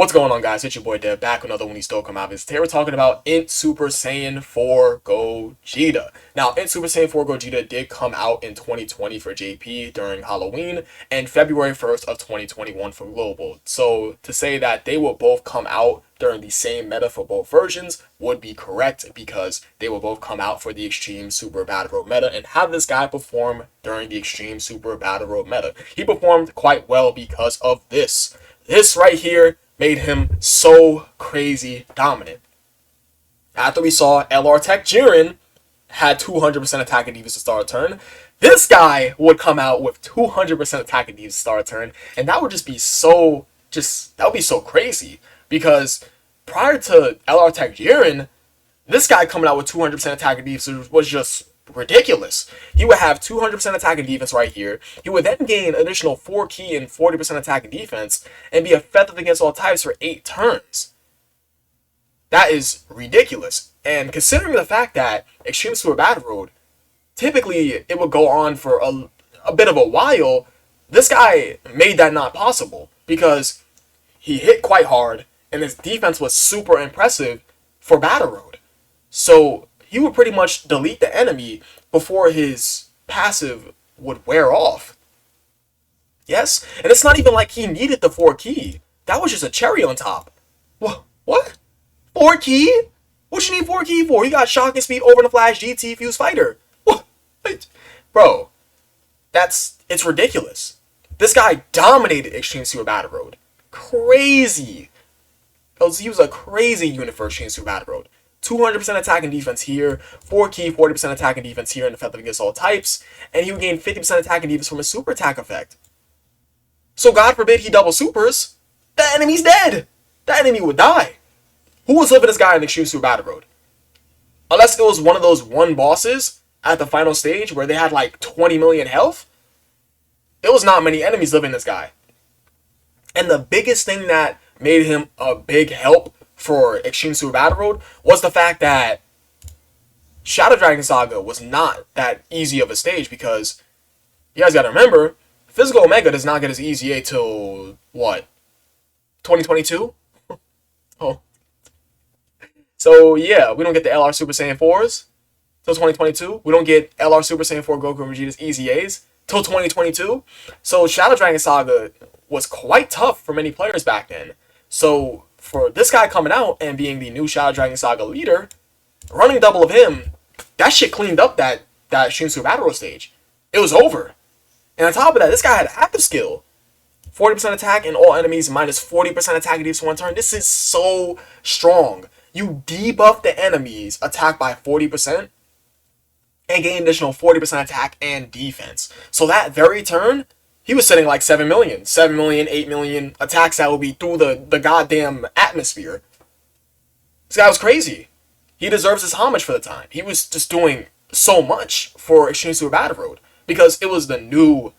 What's going on, guys? It's your boy Dev, back with another one of these Dokkan Mobs. Today we're talking about INT Super Saiyan 4 Gogeta. Now, INT Super Saiyan 4 Gogeta did come out in 2020 for JP during Halloween, and February 1st of 2021 for Global. So, to say that they will both come out during the same meta for both versions would be correct, because they will both come out for the Extreme Super Battle Road meta. And how did this guy perform during the Extreme Super Battle Road meta? He performed quite well because of this. This right here made him so crazy dominant. After we saw LR Tech Jiren had 200% attack and defense to start a turn, this guy would come out with 200% attack and defense to start a turn, and that would just be so, that would be so crazy, because prior to LR Tech Jiren, this guy coming out with 200% attack and defense was just ridiculous. He would have 200% attack and defense right here. He would then gain additional 4 key and 40% attack and defense and be effective against all types for 8 turns. That is ridiculous. And considering the fact that Extreme Super Battle Road, typically it would go on for a bit of a while, this guy made that not possible, because he hit quite hard and his defense was super impressive for Battle Road. So he would pretty much delete the enemy before his passive would wear off. Yes? And it's not even like he needed the 4 key. That was just a cherry on top. What? 4 key? What you need 4 key for? You got Shock and Speed, Over the Flash, GT, Fuse Fighter. What? Bro, it's ridiculous. This guy dominated Extreme Super Battle Road. Crazy. He was a crazy unit for Extreme Super Battle Road. 200% attack and defense here, 4 key, 40% attack and defense here, and effective against all types, and he would gain 50% attack and defense from a super attack effect. So God forbid he double supers, the enemy's dead. That enemy would die. Who was living this guy in the Extreme Super Battle Road? Unless it was one of those one bosses at the final stage where they had like 20 million health, there was not many enemies living this guy. And the biggest thing that made him a big help for Extreme Super Battle Road was the fact that Shadow Dragon Saga was not that easy of a stage, because you guys gotta remember, Physical Omega does not get his EZA till what? 2022? Oh. So yeah, we don't get the LR Super Saiyan 4s till 2022. We don't get LR Super Saiyan 4 Goku and Vegeta's EZAs till 2022. So Shadow Dragon Saga was quite tough for many players back then. So for this guy coming out and being the new Shadow Dragon Saga leader, running double of him, that shit cleaned up that Extreme Super Battle Road stage. It was over. And on top of that, this guy had active skill. 40% attack and all enemies, minus 40% attack and defense for 1 turn. This is so strong. You debuff the enemies attack by 40% and gain additional 40% attack and defense. So that very turn, he was sitting like 7 million, 8 million attacks that would be through the goddamn atmosphere. This guy was crazy. He deserves his homage for the time. He was just doing so much for Extreme Super Battle Road, because it was the new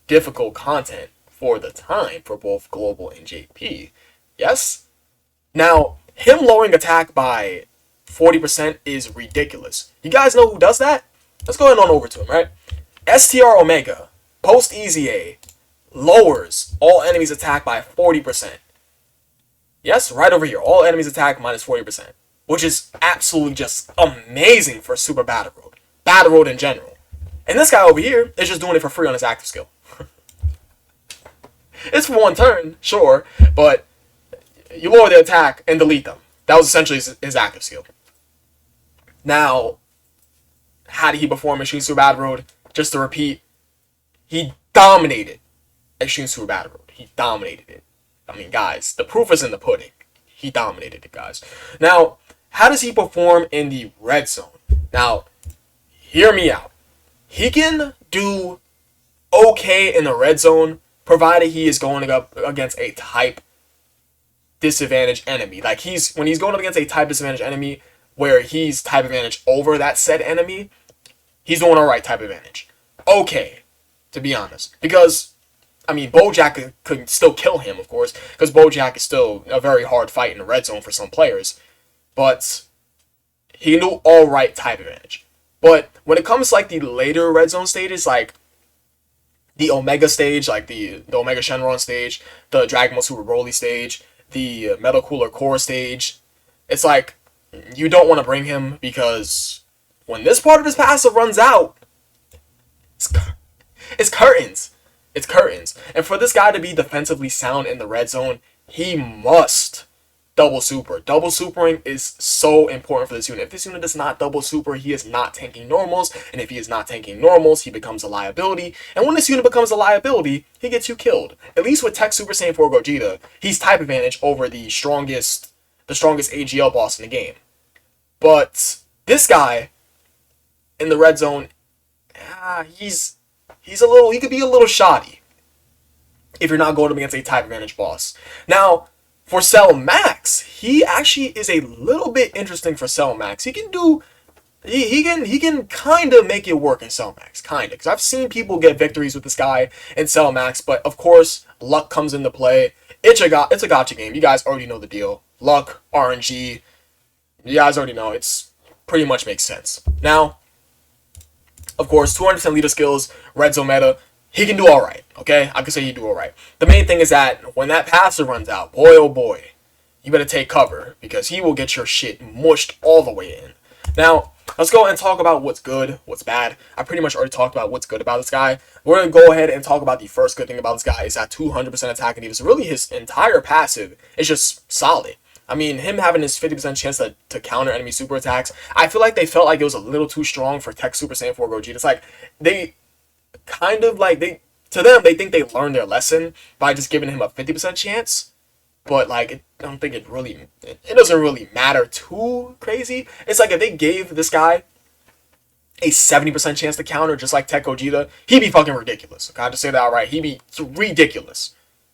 difficult content for the time for both Global and JP. Yes? Now, him lowering attack by 40% is ridiculous. You guys know who does that? Let's go ahead and on over to him, right? STR Omega, post EZA, lowers all enemies attack by 40%. Yes, right over here. All enemies attack minus 40%. Which is absolutely just amazing for Super Battle Road. Battle Road in general. And this guy over here is just doing it for free on his active skill. It's for 1 turn, sure, but you lower the attack and delete them. That was essentially his active skill. Now, how did he perform in Extreme Super Battle Road? Just to repeat, he dominated Extreme Super Battle Road. He dominated it. I mean, guys, the proof is in the pudding. He dominated it, guys. Now, how does he perform in the red zone? Now, hear me out. He can do okay in the red zone, provided he is going up against a type disadvantage enemy. Like, when he's going up against a type disadvantage enemy where he's type advantage over that said enemy, he's doing alright type advantage. Okay, to be honest. Because, I mean, Bojack could still kill him, of course, because Bojack is still a very hard fight in the red zone for some players. But he can do alright type advantage. But when it comes to like the later red zone stages, like the Omega stage, like the Omega Shenron stage, the Dragon Ball Super Broly stage, the Metal Cooler core stage. It's like, you don't want to bring him because when this part of his passive runs out, it's curtains. It's curtains. And for this guy to be defensively sound in the red zone, he must double super. Double supering is so important for this unit. If this unit does not double super, he is not tanking normals. And if he is not tanking normals, he becomes a liability. And when this unit becomes a liability, he gets you killed. At least with Tech Super Saiyan 4 Gogeta, he's type advantage over the strongest AGL boss in the game. But this guy in the red zone, he could be a little shoddy if you're not going up against a type advantage boss. Now, for Cell Max, he actually is a little bit interesting for Cell Max. He can kind of make it work in Cell Max, kind of, because I've seen people get victories with this guy in Cell Max, but of course, luck comes into play. It's a gacha game. You guys already know the deal. Luck, RNG, you guys already know. It's pretty much makes sense. Now, of course, 200% leader skills, red zone meta, he can do alright, okay? I can say he do alright. The main thing is that when that passive runs out, boy oh boy, you better take cover, because he will get your shit mushed all the way in. Now, let's go and talk about what's good, what's bad. I pretty much already talked about what's good about this guy. We're going to go ahead and talk about the first good thing about this guy is that 200% attack and defense. Really, his entire passive is just solid. I mean, him having his 50% chance to counter enemy super attacks, I feel like they felt like it was a little too strong for Tech Super Saiyan 4 Gogeta. It's like, they kind of like, to them, they think they learned their lesson by just giving him a 50% chance. But, like, I don't think it doesn't really matter too crazy. It's like if they gave this guy a 70% chance to counter, just like Tech Gogeta, he'd be fucking ridiculous. Okay, I'll just say that outright. He'd be ridiculous.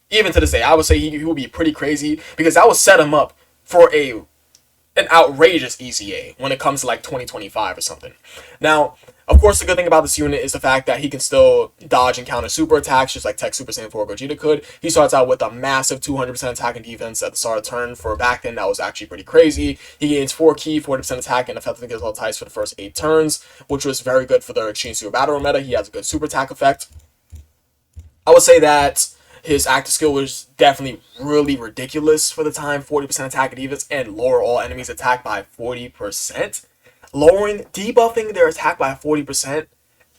Even to this day, I would say he would be pretty crazy, because that would set him up for an outrageous EZA when it comes to like 2025 or something. Now, of course, the good thing about this unit is the fact that he can still dodge and counter super attacks, just like Tech Super Saiyan 4 Gogeta could. He starts out with a massive 200% attack and defense at the start of turn. For back then, that was actually pretty crazy. He gains 4 ki, 40% attack, and effectively gets all ties for the first 8 turns, which was very good for the Extreme Super Battle meta. He has a good super attack effect. I would say that his active skill was definitely really ridiculous for the time. 40% attack and defense, and lower all enemies' attack by 40%. Debuffing their attack by 40%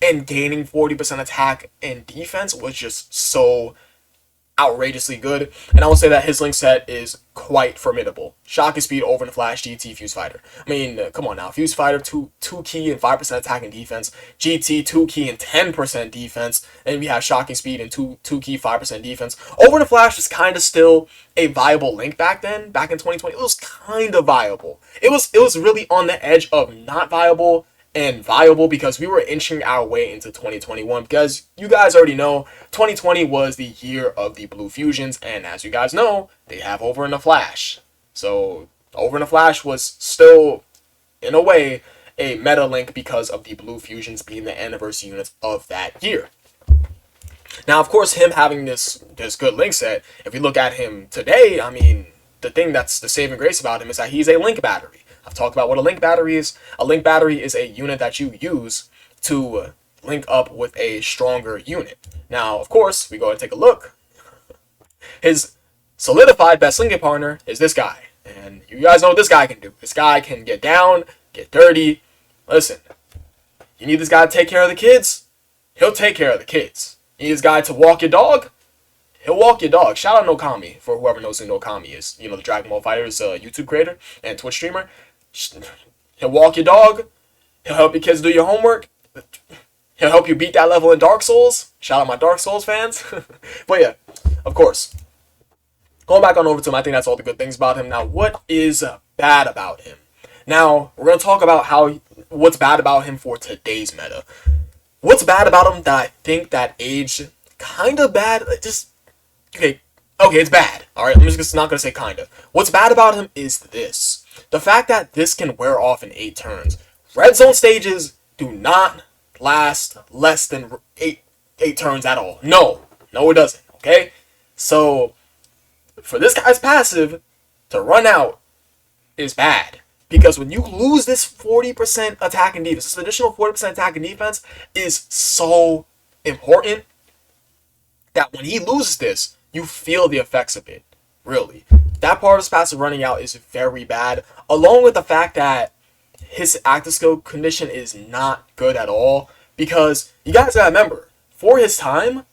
and gaining 40% attack and defense was just so outrageously good. And I will say that his link set is quite formidable. Shock and speed over in the Flash, GT, Fuse Fighter. I mean, come on now. Fuse Fighter, 2 ki and 5% attack and defense. GT, 2 ki and 10% defense. And we have shocking speed and 2 ki, 5% defense. Over in the Flash was kind of still a viable link back then. Back in 2020, it was kind of viable. It was really on the edge of not viable and viable, because we were inching our way into 2021, because you guys already know 2020 was the year of the blue fusions, and as you guys know, they have Over in the Flash. So Over in the Flash was still, in a way, a meta link because of the blue fusions being the anniversary units of that year. Now, of course, him having this good link set, if we look at him today, I mean, the thing that's the saving grace about him is that he's a link battery. I've talked about what a link battery is. A link battery is a unit that you use to link up with a stronger unit. Now, of course, we go and take a look. His solidified best linking partner is this guy. And you guys know what this guy can do. This guy can get down, get dirty. Listen, you need this guy to take care of the kids? He'll take care of the kids. You need this guy to walk your dog? He'll walk your dog. Shout out Nokami, for whoever knows who Nokami is. You know, the Dragon Ball Fighters YouTube creator and Twitch streamer. He'll walk your dog. He'll help your kids do your homework. He'll help you beat that level in Dark Souls. Shout out my Dark Souls fans. But yeah, of course. Going back on over to him, I think that's all the good things about him. Now, what is bad about him? Now, we're going to talk about what's bad about him for today's meta. What's bad about him that I think that aged kind of bad? Okay, it's bad. Alright, I'm just not going to say kind of. What's bad about him is this. The fact that this can wear off in 8 turns. Red zone stages do not last less than 8 turns at all. No, it doesn't, okay? So, for this guy's passive to run out is bad. Because when you lose this 40% attack and defense, this additional 40% attack and defense is so important that when he loses this, you feel the effects of it. Really. That part of his passive running out is very bad, along with the fact that his active skill condition is not good at all. Because you guys gotta remember, for his time,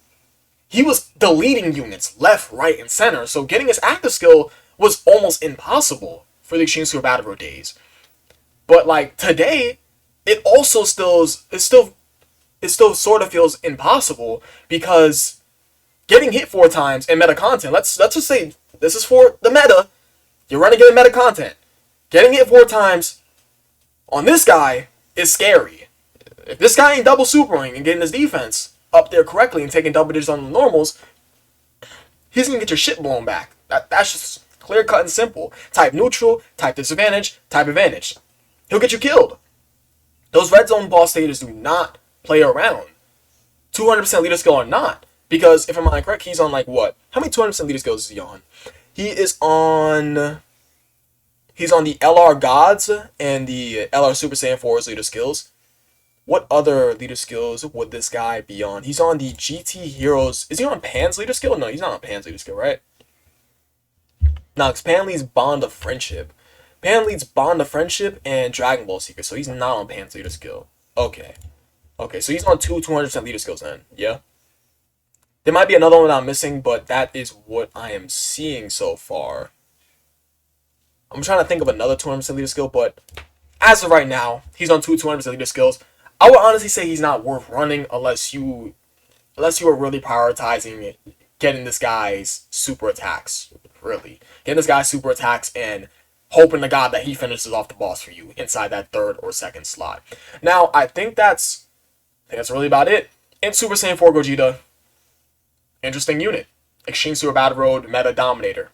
he was deleting units left, right, and center. So getting his active skill was almost impossible for the Extreme Super Battle Road days. But like today, it also still sort of feels impossible because getting hit 4 times in meta content. Let's just say this is for the meta. You're running in meta content. Getting hit 4 times on this guy is scary. If this guy ain't double supering and getting his defense up there correctly and taking double digits on the normals, he's gonna get your shit blown back. That's just clear cut and simple. Type neutral, type disadvantage, type advantage. He'll get you killed. Those red zone boss stages do not play around. 200% leader skill or not. Because if I'm not correct, he's on like what? How many 200% leader skills is he on? He's on the LR Gods and the LR Super Saiyan 4's leader skills. What other leader skills would this guy be on? He's on the GT Heroes. Is he on Pan's leader skill? No, he's not on Pan's leader skill, right? No, because Pan leads Bond of Friendship. Pan leads Bond of Friendship and Dragon Ball Seeker, so he's not on Pan's leader skill. Okay. Okay, so he's on 200% leader skills then, yeah? There might be another one that I'm missing, but that is what I am seeing so far. I'm trying to think of another 200% leader skill, but as of right now, he's on 200% leader skills. I would honestly say he's not worth running unless you are really prioritizing getting this guy's super attacks. Really. Getting this guy's super attacks and hoping to God that he finishes off the boss for you inside that 3rd or 2nd slot. Now, I think that's really about it. In Super Saiyan 4 Gogeta, interesting unit. Extreme Super Battle Road Meta Dominator.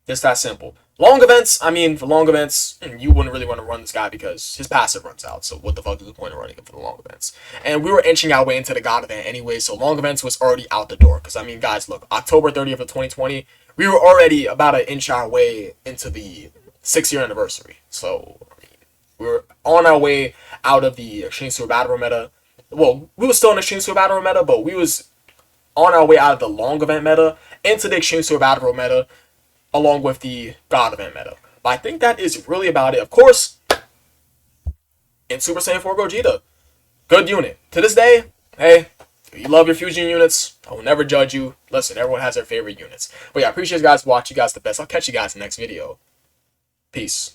Just that simple. Long events, I mean, for long events, you wouldn't really want to run this guy because his passive runs out. So what the fuck is the point of running him for the long events? And we were inching our way into the God event anyway, so long events was already out the door. Because, I mean, guys, look, October 30th of 2020, we were already about to inch our way into the 6-year anniversary. So, I mean, we were on our way out of the Extreme Super Battle Road meta. Well, we were still in Extreme Super Battle Road meta, but we was on our way out of the long event meta into the Extreme Super Battle Road meta, along with the God event meta. But I think that is really about it. Of course, in Super Saiyan 4 Gogeta, good unit. To this day, hey, if you love your fusion units, I will never judge you. Listen, everyone has their favorite units. But yeah, I appreciate you guys watching. You guys the best. I'll catch you guys in the next video. Peace.